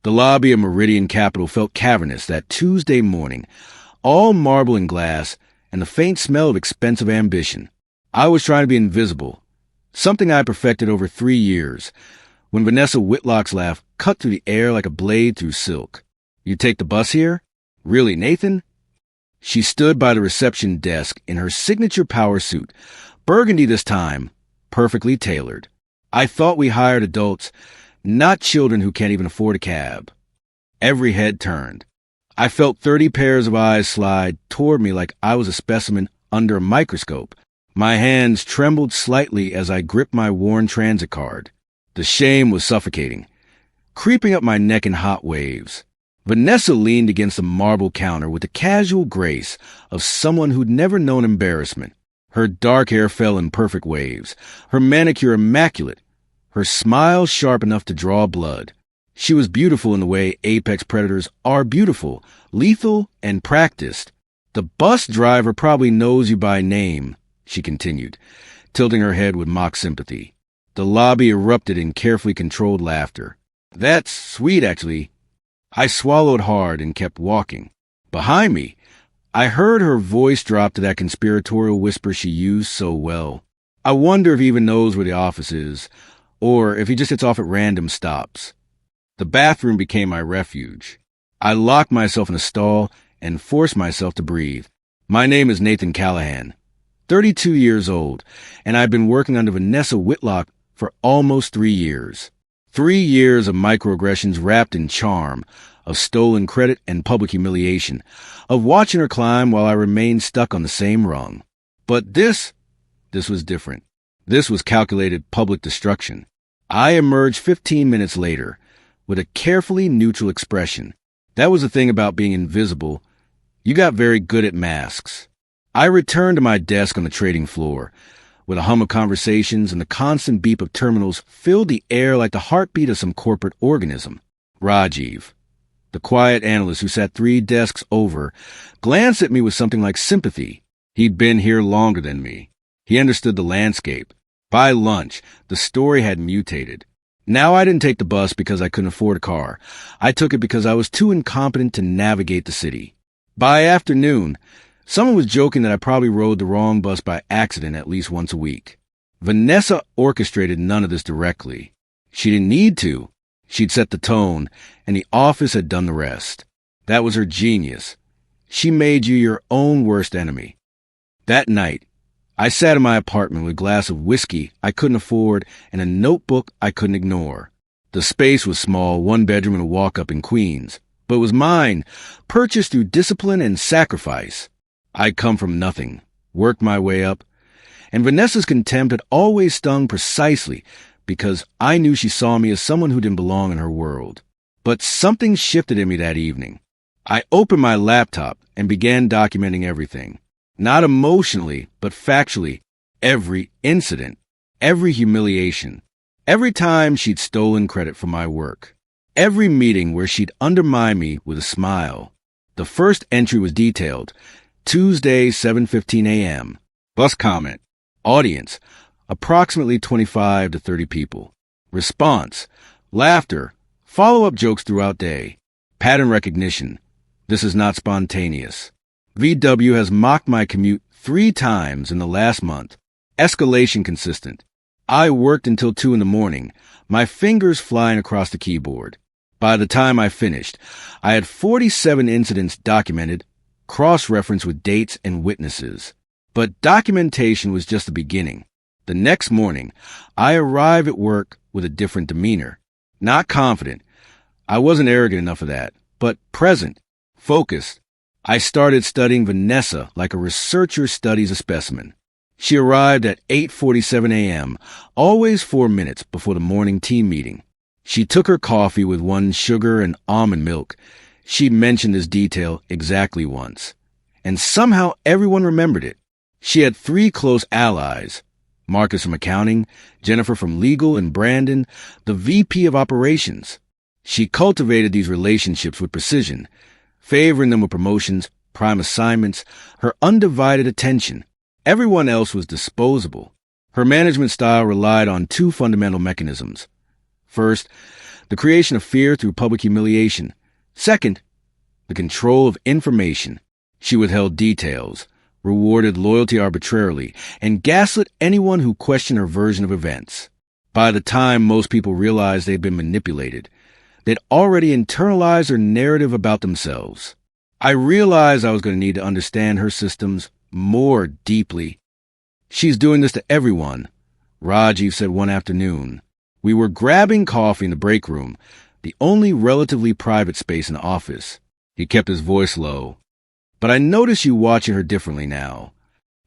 The lobby of Meridian Capital felt cavernous that Tuesday morning, all marble and glass, and the faint smell of expensive ambition. I was trying to be invisible, something I perfected over 3 years, when Vanessa Whitlock's laugh cut through the air like a blade through silk. "You take the bus here? Really, Nathan?" She stood by the reception desk in her signature power suit, burgundy this time, perfectly tailored. I thought we hired adults, not children who can't even afford a cab. Every head turned. I felt 30 pairs of eyes slide toward me like I was a specimen under a microscope. My hands trembled slightly as I gripped my worn transit card. The shame was suffocating, creeping up my neck in hot waves. Vanessa leaned against the marble counter with the casual grace of someone who'd never known embarrassment. Her dark hair fell in perfect waves, her manicure immaculate, her smile sharp enough to draw blood. She was beautiful in the way apex predators are beautiful, lethal, and practiced. "The bus driver probably knows you by name," she continued, tilting her head with mock sympathy. The lobby erupted in carefully controlled laughter. "That's sweet, actually." I swallowed hard and kept walking. Behind me, I heard her voice drop to that conspiratorial whisper she used so well. I wonder if he even knows where the office is, or if he just gets off at random stops. The bathroom became my refuge. I locked myself in a stall and forced myself to breathe. My name is Nathan Callahan, 32 years old, and I've been working under Vanessa Whitlock for almost 3 years. 3 years of microaggressions wrapped in charm, of stolen credit and public humiliation, of watching her climb while I remained stuck on the same rung. But this was different. This was calculated public destruction. I emerged 15 minutes later with a carefully neutral expression. That was the thing about being invisible. You got very good at masks. I returned to my desk on the trading floor, where the hum of conversations and the constant beep of terminals filled the air like the heartbeat of some corporate organism. Rajiv, the quiet analyst who sat 3 desks over, glanced at me with something like sympathy. He'd been here longer than me. He understood the landscape. By lunch, the story had mutated. Now I didn't take the bus because I couldn't afford a car. I took it because I was too incompetent to navigate the city. By afternoon, someone was joking that I probably rode the wrong bus by accident at least once a week. Vanessa orchestrated none of this directly. She didn't need to. She'd set the tone, and the office had done the rest. That was her genius. She made you your own worst enemy. That night, I sat in my apartment with a glass of whiskey I couldn't afford and a notebook I couldn't ignore. The space was small, 1 bedroom and a walk-up in Queens, but it was mine, purchased through discipline and sacrifice. I'd come from nothing, worked my way up, and Vanessa's contempt had always stung precisely because I knew she saw me as someone who didn't belong in her world. But something shifted in me that evening. I opened my laptop and began documenting everything. Not emotionally, but factually, every incident, every humiliation, every time she'd stolen credit for my work, every meeting where she'd undermine me with a smile. The first entry was detailed. Tuesday, 7:15 a.m. Bus comment. Audience, approximately 25 to 30 people. Response, laughter, follow-up jokes throughout day. Pattern recognition. This is not spontaneous. VW has mocked my commute 3 times in the last month. Escalation consistent. I worked until 2 in the morning, my fingers flying across the keyboard. By the time I finished, I had 47 incidents documented, cross-referenced with dates and witnesses. But documentation was just the beginning. The next morning, I arrived at work with a different demeanor. Not confident. I wasn't arrogant enough for that, but present, focused. I started studying Vanessa like a researcher studies a specimen. She arrived at 8:47 a.m., always 4 minutes before the morning team meeting. She took her coffee with 1 sugar and almond milk. She mentioned this detail exactly once. And somehow everyone remembered it. She had 3 close allies, Marcus from accounting, Jennifer from legal, and Brandon, the VP of operations. She cultivated these relationships with precision, favoring them with promotions, prime assignments, her undivided attention. Everyone else was disposable. Her management style relied on 2 fundamental mechanisms. First, the creation of fear through public humiliation. Second, the control of information. She withheld details, rewarded loyalty arbitrarily, and gaslit anyone who questioned her version of events. By the time most people realized they'd been manipulated, they'd already internalized her narrative about themselves. I realized I was going to need to understand her systems more deeply. "She's doing this to everyone," Rajiv said one afternoon. We were grabbing coffee in the break room, the only relatively private space in the office. He kept his voice low. "But I notice you watching her differently now.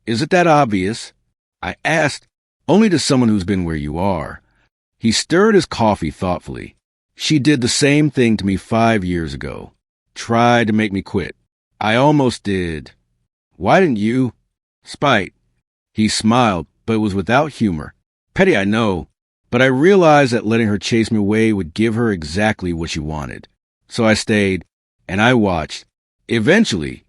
Is it that obvious?" I asked, only to someone who's been where you are. He stirred his coffee thoughtfully. "She did the same thing to me 5 years ago. Tried to make me quit. I almost did." "Why didn't you?" "Spite." He smiled, but it was without humor. "Petty, I know, but I realized that letting her chase me away would give her exactly what she wanted. So I stayed, and I watched. Eventually,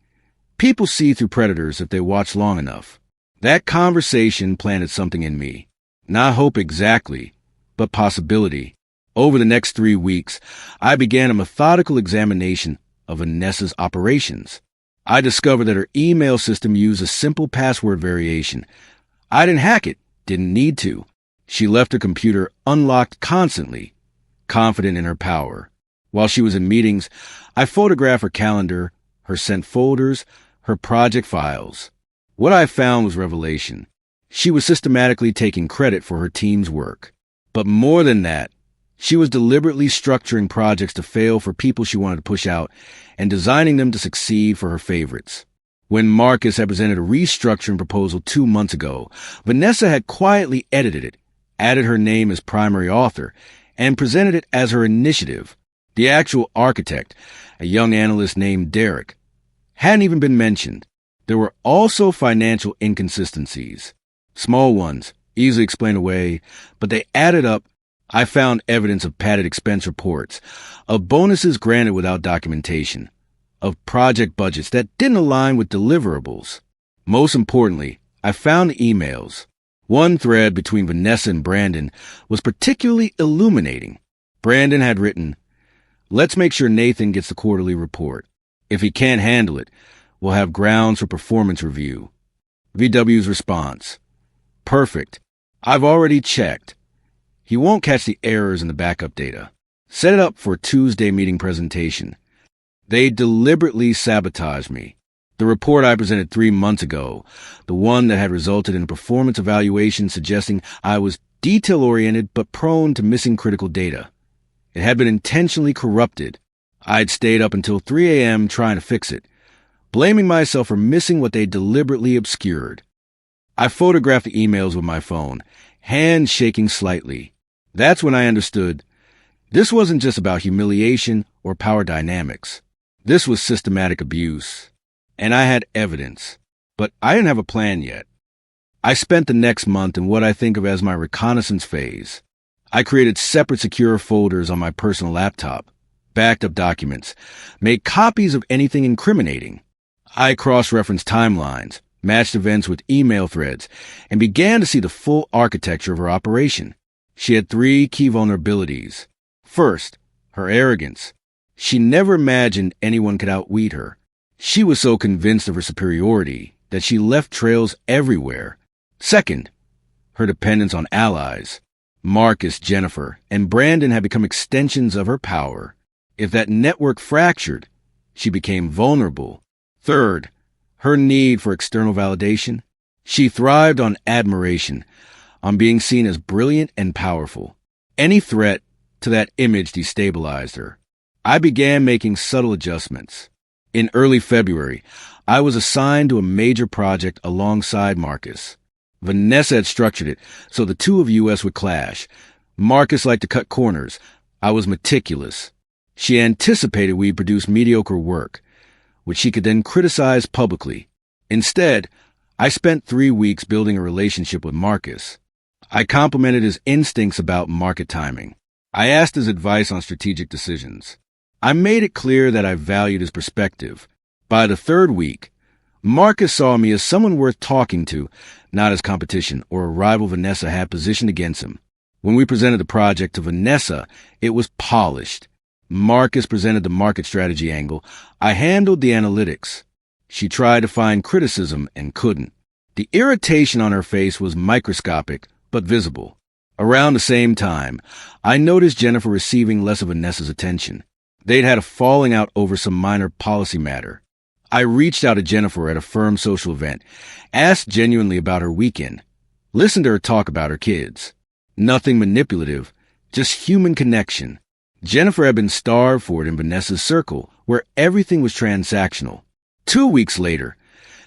people see through predators if they watch long enough. That conversation planted something in me. Not hope exactly, but possibility. Over the next 3 weeks, I began a methodical examination of Vanessa's operations. I discovered that her email system used a simple password variation. I didn't hack it, didn't need to. She left her computer unlocked constantly, confident in her power. While she was in meetings, I photographed her calendar, her sent folders, her project files. What I found was revelation. She was systematically taking credit for her team's work. But more than that, she was deliberately structuring projects to fail for people she wanted to push out and designing them to succeed for her favorites. When Marcus had presented a restructuring proposal 2 months ago, Vanessa had quietly edited it, added her name as primary author, and presented it as her initiative. The actual architect, a young analyst named Derek, hadn't even been mentioned. There were also financial inconsistencies. Small ones, easily explained away, but they added up. I found evidence of padded expense reports, of bonuses granted without documentation, of project budgets that didn't align with deliverables. Most importantly, I found emails. One thread between Vanessa and Brandon was particularly illuminating. Brandon had written, "Let's make sure Nathan gets the quarterly report. If he can't handle it, we'll have grounds for performance review." VW's response, "Perfect. I've already checked. He won't catch the errors in the backup data. Set it up for a Tuesday meeting presentation." They deliberately sabotaged me. The report I presented 3 months ago, the one that had resulted in a performance evaluation suggesting I was detail-oriented but prone to missing critical data. It had been intentionally corrupted. I'd stayed up until 3 a.m. trying to fix it, blaming myself for missing what they deliberately obscured. I photographed the emails with my phone, hands shaking slightly. That's when I understood this wasn't just about humiliation or power dynamics. This was systematic abuse. And I had evidence, but I didn't have a plan yet. I spent the next month in what I think of as my reconnaissance phase. I created separate secure folders on my personal laptop, backed up documents, made copies of anything incriminating. I cross-referenced timelines, matched events with email threads, and began to see the full architecture of her operation. She had 3 key vulnerabilities. First, her arrogance. She never imagined anyone could outwit her. She was so convinced of her superiority that she left trails everywhere. Second, her dependence on allies. Marcus, Jennifer, and Brandon had become extensions of her power. If that network fractured, she became vulnerable. Third, her need for external validation. She thrived on admiration, on being seen as brilliant and powerful. Any threat to that image destabilized her. I began making subtle adjustments. In early February, I was assigned to a major project alongside Marcus. Vanessa had structured it so the two of us would clash. Marcus liked to cut corners. I was meticulous. She anticipated we'd produce mediocre work, which she could then criticize publicly. Instead, I spent 3 weeks building a relationship with Marcus. I complimented his instincts about market timing. I asked his advice on strategic decisions. I made it clear that I valued his perspective. By the 3rd week, Marcus saw me as someone worth talking to, not as competition or a rival Vanessa had positioned against him. When we presented the project to Vanessa, it was polished. Marcus presented the market strategy angle. I handled the analytics. She tried to find criticism and couldn't. The irritation on her face was microscopic, but visible. Around the same time, I noticed Jennifer receiving less of Vanessa's attention. They'd had a falling out over some minor policy matter. I reached out to Jennifer at a firm social event, asked genuinely about her weekend, listened to her talk about her kids. Nothing manipulative, just human connection. Jennifer had been starved for it in Vanessa's circle, where everything was transactional. 2 weeks later,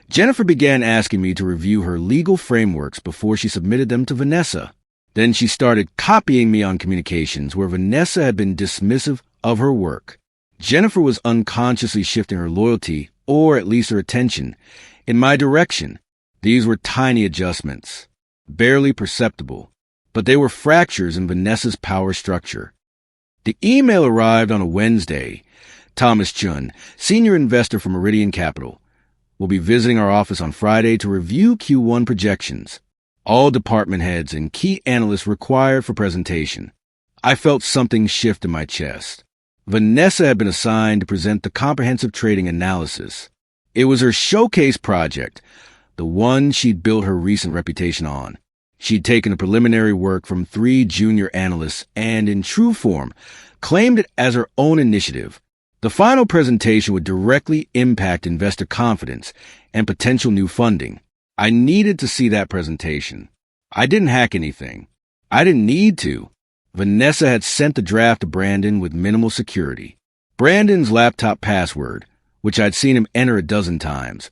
Jennifer began asking me to review her legal frameworks before she submitted them to Vanessa. Then she started copying me on communications where Vanessa had been dismissive of her work. Jennifer was unconsciously shifting her loyalty, or at least her attention, in my direction. These were tiny adjustments, barely perceptible, but they were fractures in Vanessa's power structure. The email arrived on a Wednesday. Thomas Chun, senior investor from Meridian Capital, will be visiting our office on Friday to review Q1 projections. All department heads and key analysts required for presentation. I felt something shift in my chest. Vanessa had been assigned to present the comprehensive trading analysis. It was her showcase project, the one she'd built her recent reputation on. She'd taken the preliminary work from 3 junior analysts and, in true form, claimed it as her own initiative. The final presentation would directly impact investor confidence and potential new funding. I needed to see that presentation. I didn't hack anything. I didn't need to. Vanessa had sent the draft to Brandon with minimal security. Brandon's laptop password, which I'd seen him enter a dozen times,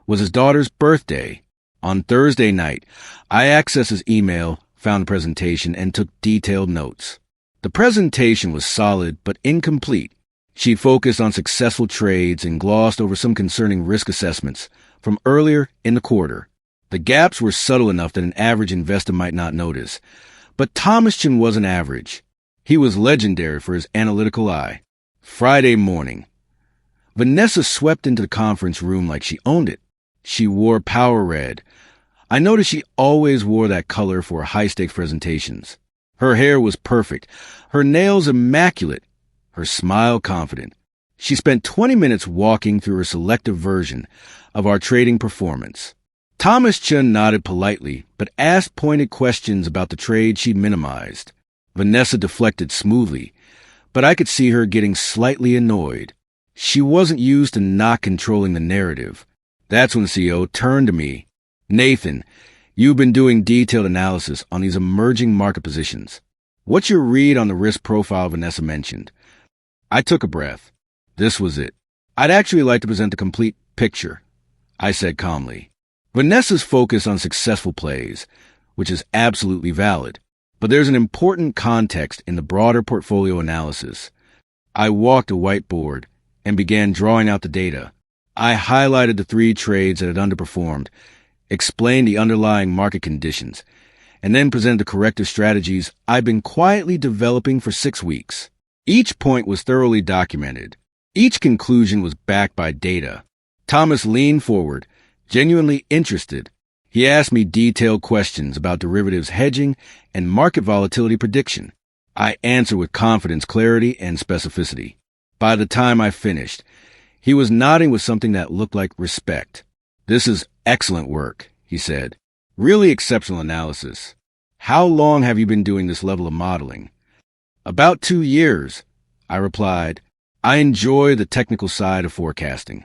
was his daughter's birthday. On Thursday night, I accessed his email, found the presentation, and took detailed notes. The presentation was solid but incomplete. She focused on successful trades and glossed over some concerning risk assessments from earlier in the quarter. The gaps were subtle enough that an average investor might not notice. But Thomas Chin wasn't average. He was legendary for his analytical eye. Friday morning, Vanessa swept into the conference room like she owned it. She wore power red. I noticed she always wore that color for high-stakes presentations. Her hair was perfect, her nails immaculate, her smile confident. She spent 20 minutes walking through her selective version of our trading performance. Thomas Chun nodded politely, but asked pointed questions about the trade she minimized. Vanessa deflected smoothly, but I could see her getting slightly annoyed. She wasn't used to not controlling the narrative. That's when CEO turned to me. Nathan, you've been doing detailed analysis on these emerging market positions. What's your read on the risk profile Vanessa mentioned? I took a breath. This was it. I'd actually like to present the complete picture, I said calmly. Vanessa's focus on successful plays, which is absolutely valid, but there's an important context in the broader portfolio analysis. I walked a whiteboard and began drawing out the data. I highlighted the 3 trades that had underperformed, explained the underlying market conditions, and then presented the corrective strategies I'd been quietly developing for 6 weeks. Each point was thoroughly documented. Each conclusion was backed by data. Thomas leaned forward, genuinely interested. He asked me detailed questions about derivatives hedging and market volatility prediction. I answered with confidence, clarity, and specificity. By the time I finished, he was nodding with something that looked like respect. This is excellent work, he said. Really exceptional analysis. How long have you been doing this level of modeling? About 2 years, I replied. I enjoy the technical side of forecasting.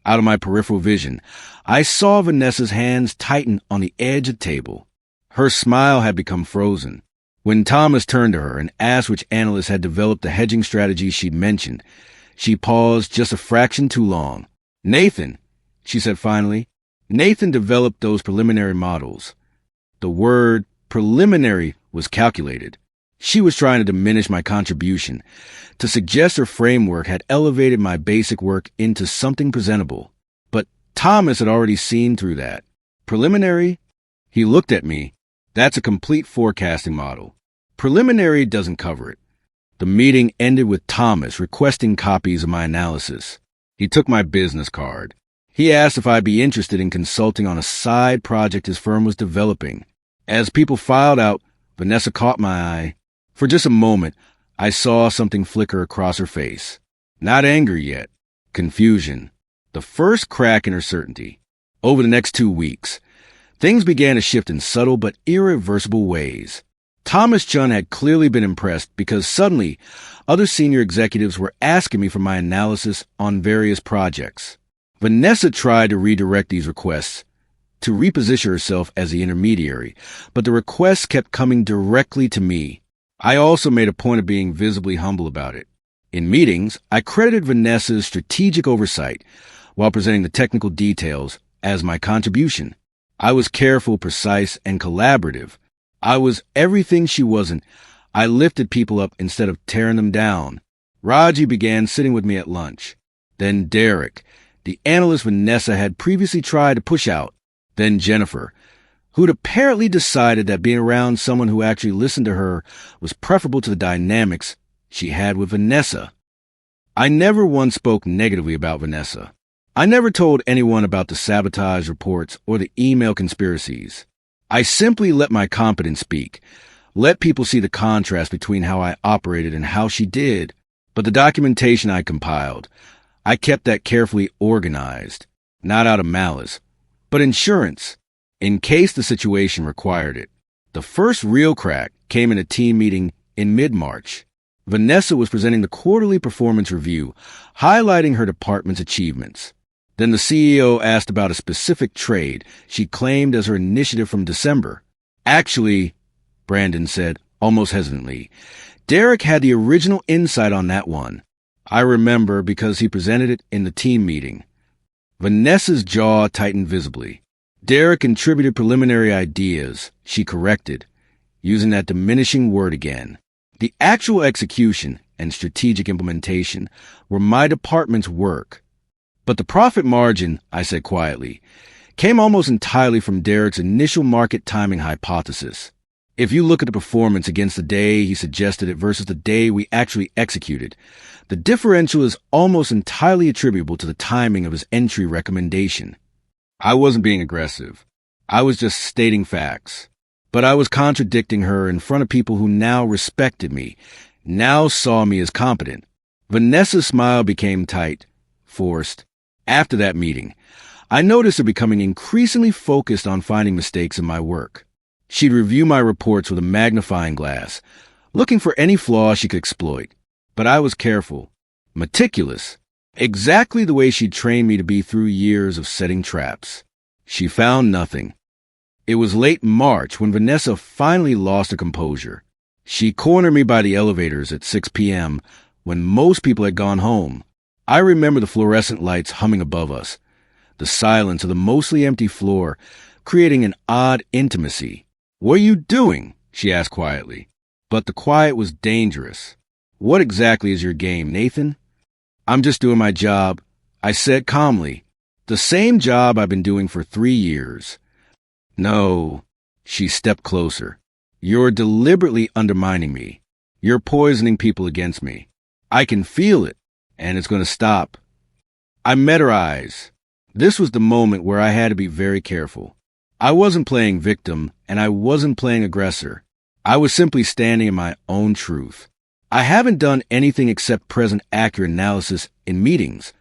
Out of my peripheral vision, I saw Vanessa's hands tighten on the edge of the table. Her smile had become frozen. When Thomas turned to her and asked which analyst had developed the hedging strategy she'd mentioned, she paused just a fraction too long. Nathan, she said finally. Nathan developed those preliminary models. The word preliminary was calculated. She was trying to diminish my contribution, to suggest her framework had elevated my basic work into something presentable. But Thomas had already seen through that. Preliminary? He looked at me. That's a complete forecasting model. Preliminary doesn't cover it. The meeting ended with Thomas requesting copies of my analysis. He took my business card. He asked if I'd be interested in consulting on a side project his firm was developing. As people filed out, Vanessa caught my eye. For just a moment, I saw something flicker across her face. Not anger yet. Confusion. The first crack in her certainty. Over the next 2 weeks, things began to shift in subtle but irreversible ways. Thomas Chun had clearly been impressed because suddenly other senior executives were asking me for my analysis on various projects. Vanessa tried to redirect these requests to reposition herself as the intermediary, but the requests kept coming directly to me. I also made a point of being visibly humble about it. In meetings, I credited Vanessa's strategic oversight while presenting the technical details as my contribution. I was careful, precise, and collaborative. I was everything she wasn't. I lifted people up instead of tearing them down. Raji began sitting with me at lunch. Then Derek, the analyst Vanessa had previously tried to push out. Then Jennifer, who'd apparently decided that being around someone who actually listened to her was preferable to the dynamics she had with Vanessa. I never once spoke negatively about Vanessa. I never told anyone about the sabotage reports or the email conspiracies. I simply let my competence speak, let people see the contrast between how I operated and how she did. But the documentation I compiled, I kept that carefully organized, not out of malice, but insurance, in case the situation required it. The first real crack came in a team meeting in mid-March. Vanessa was presenting the quarterly performance review, highlighting her department's achievements. Then the CEO asked about a specific trade she claimed as her initiative from December. Actually, Brandon said, almost hesitantly, Derek had the original insight on that one. I remember because he presented it in the team meeting. Vanessa's jaw tightened visibly. Derek contributed preliminary ideas, she corrected, using that diminishing word again. The actual execution and strategic implementation were my department's work. But the profit margin, I said quietly, came almost entirely from Derek's initial market timing hypothesis. If you look at the performance against the day he suggested it versus the day we actually executed, the differential is almost entirely attributable to the timing of his entry recommendation. I wasn't being aggressive. I was just stating facts. But I was contradicting her in front of people who now respected me, now saw me as competent. Vanessa's smile became tight, forced. After that meeting, I noticed her becoming increasingly focused on finding mistakes in my work. She'd review my reports with a magnifying glass, looking for any flaw she could exploit. But I was careful, meticulous, exactly the way she'd trained me to be through years of setting traps. She found nothing. It was late March when Vanessa finally lost her composure. She cornered me by the elevators at 6 p.m. when most people had gone home. I remember the fluorescent lights humming above us, the silence of the mostly empty floor, creating an odd intimacy. "What are you doing?" she asked quietly. But the quiet was dangerous. "What exactly is your game, Nathan?" "I'm just doing my job," I said calmly. "The same job I've been doing for 3 years. "No." She stepped closer. "You're deliberately undermining me. You're poisoning people against me. I can feel it, and it's going to stop." I met her eyes. This was the moment where I had to be very careful. I wasn't playing victim, and I wasn't playing aggressor. I was simply standing in my own truth. "I haven't done anything except present accurate analysis in meetings,"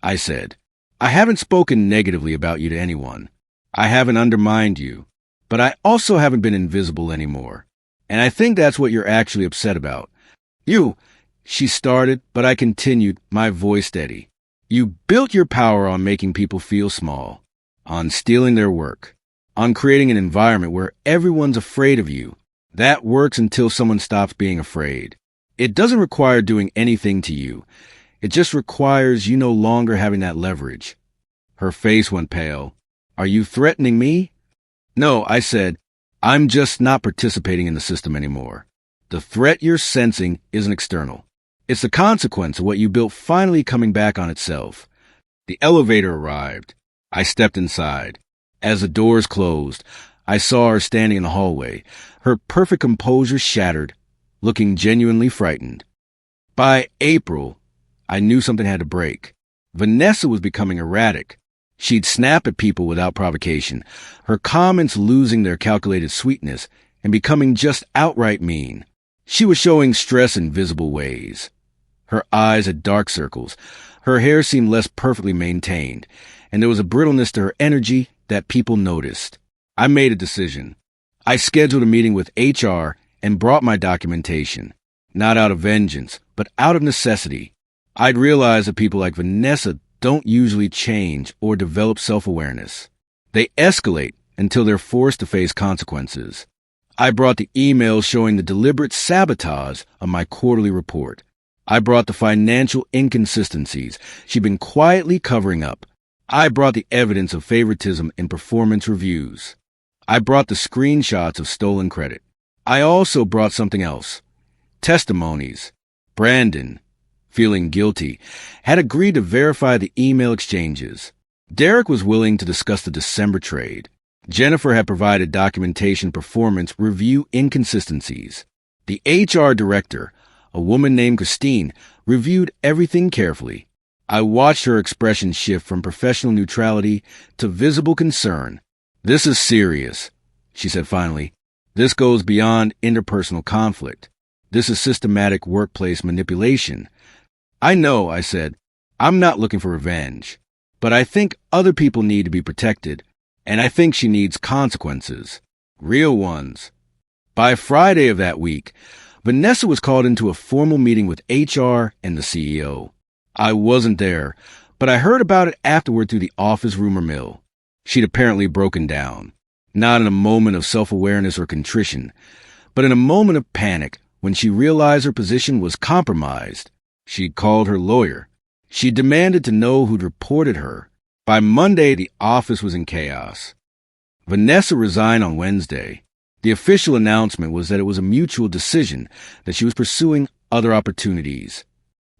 I said. "I haven't spoken negatively about you to anyone. I haven't undermined you. But I also haven't been invisible anymore. And I think that's what you're actually upset about. You," she started, but I continued, my voice steady. "You built your power on making people feel small, on stealing their work, on creating an environment where everyone's afraid of you. That works until someone stops being afraid. It doesn't require doing anything to you. It just requires you no longer having that leverage." Her face went pale. "Are you threatening me?" "No," I said. "I'm just not participating in the system anymore. The threat you're sensing isn't external. It's the consequence of what you built finally coming back on itself." The elevator arrived. I stepped inside. As the doors closed, I saw her standing in the hallway, her perfect composure shattered, looking genuinely frightened. By April, I knew something had to break. Vanessa was becoming erratic. She'd snap at people without provocation, her comments losing their calculated sweetness, and becoming just outright mean. She was showing stress in visible ways. Her eyes had dark circles, her hair seemed less perfectly maintained, and there was a brittleness to her energy that people noticed. I made a decision. I scheduled a meeting with HR and brought my documentation, not out of vengeance, but out of necessity. I'd realized that people like Vanessa don't usually change or develop self-awareness. They escalate until they're forced to face consequences. I brought the emails showing the deliberate sabotage of my quarterly report. I brought the financial inconsistencies she'd been quietly covering up. I brought the evidence of favoritism in performance reviews. I brought the screenshots of stolen credit. I also brought something else. Testimonies. Brandon, feeling guilty, had agreed to verify the email exchanges. Derek was willing to discuss the December trade. Jennifer had provided documentation performance review inconsistencies. The HR director, a woman named Christine, reviewed everything carefully. I watched her expression shift from professional neutrality to visible concern. "This is serious," she said finally. "This goes beyond interpersonal conflict. This is systematic workplace manipulation." "I know," I said. "I'm not looking for revenge. But I think other people need to be protected, and I think she needs consequences. Real ones." By Friday of that week, Vanessa was called into a formal meeting with HR and the CEO. I wasn't there, but I heard about it afterward through the office rumor mill. She'd apparently broken down, not in a moment of self-awareness or contrition, but in a moment of panic when she realized her position was compromised. She'd called her lawyer. She demanded to know who'd reported her. By Monday, the office was in chaos. Vanessa resigned on Wednesday. The official announcement was that it was a mutual decision, that she was pursuing other opportunities.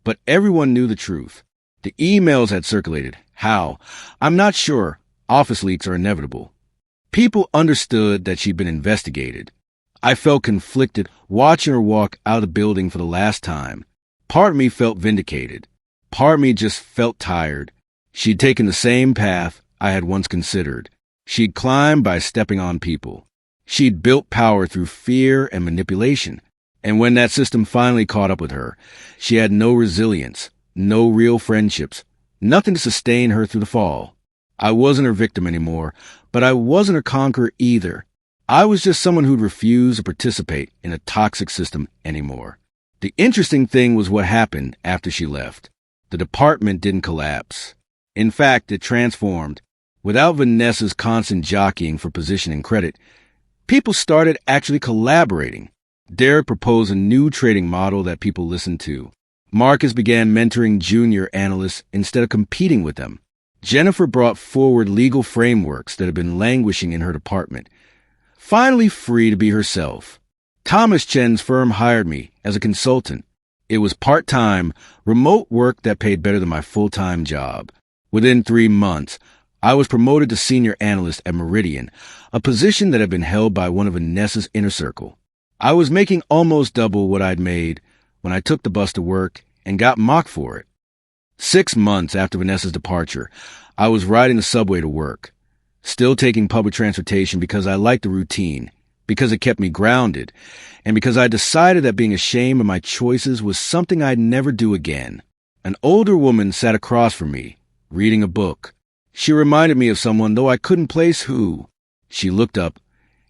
But everyone knew the truth. The emails had circulated. How? I'm not sure. Office leaks are inevitable. People understood that she'd been investigated. I felt conflicted watching her walk out of the building for the last time. Part of me felt vindicated. Part of me just felt tired. She'd taken the same path I had once considered. She'd climbed by stepping on people. She'd built power through fear and manipulation. And when that system finally caught up with her, she had no resilience, no real friendships, nothing to sustain her through the fall. I wasn't her victim anymore, but I wasn't her conqueror either. I was just someone who'd refused to participate in a toxic system anymore. The interesting thing was what happened after she left. The department didn't collapse. In fact, it transformed. Without Vanessa's constant jockeying for position and credit, people started actually collaborating. Derek proposed a new trading model that people listened to. Marcus began mentoring junior analysts instead of competing with them. Jennifer brought forward legal frameworks that had been languishing in her department. Finally free to be herself. Thomas Chen's firm hired me as a consultant. It was part-time, remote work that paid better than my full-time job. Within 3 months, I was promoted to senior analyst at Meridian, a position that had been held by one of Vanessa's inner circle. I was making almost double what I'd made when I took the bus to work and got mocked for it. 6 months after Vanessa's departure, I was riding the subway to work, still taking public transportation because I liked the routine, because it kept me grounded, and because I decided that being ashamed of my choices was something I'd never do again. An older woman sat across from me, reading a book. She reminded me of someone, though I couldn't place who. She looked up,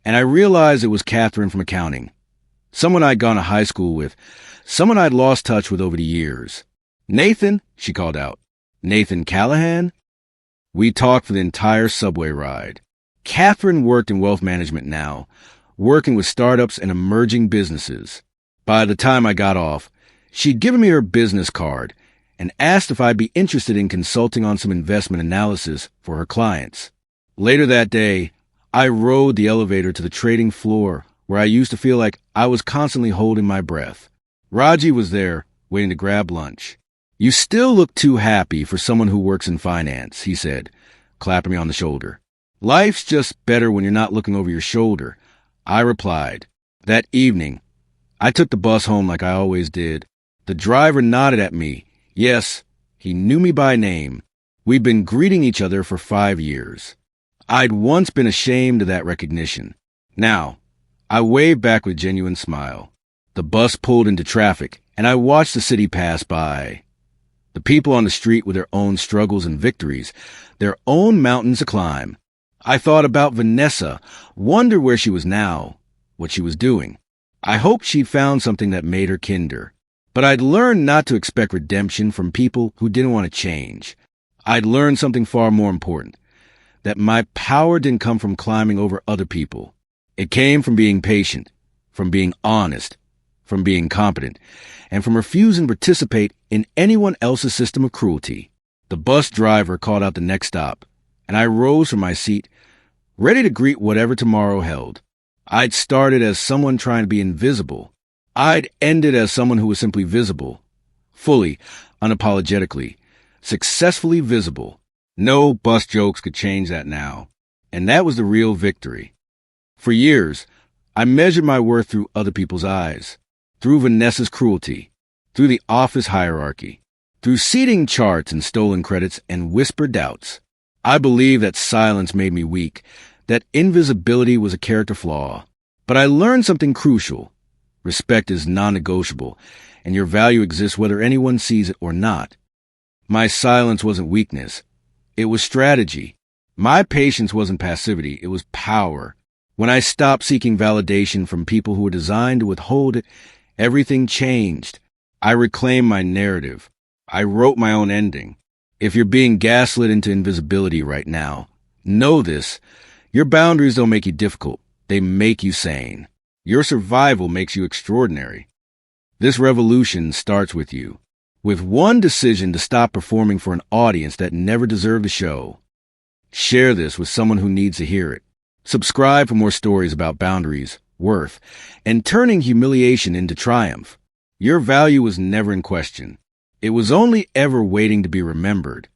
and I realized it was Catherine from accounting. Someone I'd gone to high school with, someone I'd lost touch with over the years. "Nathan," she called out. "Nathan Callahan?" We talked for the entire subway ride. Catherine worked in wealth management now, working with startups and emerging businesses. By the time I got off, she'd given me her business card and asked if I'd be interested in consulting on some investment analysis for her clients. Later that day, I rode the elevator to the trading floor where I used to feel like I was constantly holding my breath. Raji was there, waiting to grab lunch. "You still look too happy for someone who works in finance," he said, clapping me on the shoulder. "Life's just better when you're not looking over your shoulder," I replied. That evening, I took the bus home like I always did. The driver nodded at me. Yes, he knew me by name. We'd been greeting each other for 5 years. I'd once been ashamed of that recognition. Now, I waved back with a genuine smile. The bus pulled into traffic, and I watched the city pass by. The people on the street with their own struggles and victories, their own mountains to climb. I thought about Vanessa, wondered where she was now, what she was doing. I hoped she'd found something that made her kinder. But I'd learned not to expect redemption from people who didn't want to change. I'd learned something far more important, that my power didn't come from climbing over other people. It came from being patient, from being honest, from being competent, and from refusing to participate in anyone else's system of cruelty. The bus driver called out the next stop, and I rose from my seat, ready to greet whatever tomorrow held. I'd started as someone trying to be invisible. I'd ended as someone who was simply visible, fully, unapologetically, successfully visible. No bus jokes could change that now, and that was the real victory. For years, I measured my worth through other people's eyes, through Vanessa's cruelty, through the office hierarchy, through seating charts and stolen credits and whispered doubts. I believed that silence made me weak, that invisibility was a character flaw. But I learned something crucial. Respect is non-negotiable, and your value exists whether anyone sees it or not. My silence wasn't weakness. It was strategy. My patience wasn't passivity. It was power. When I stopped seeking validation from people who were designed to withhold it, everything changed. I reclaimed my narrative. I wrote my own ending. If you're being gaslit into invisibility right now, know this. Your boundaries don't make you difficult. They make you sane. Your survival makes you extraordinary. This revolution starts with you, with one decision to stop performing for an audience that never deserved the show. Share this with someone who needs to hear it. Subscribe for more stories about boundaries, worth, and turning humiliation into triumph. Your value was never in question. It was only ever waiting to be remembered.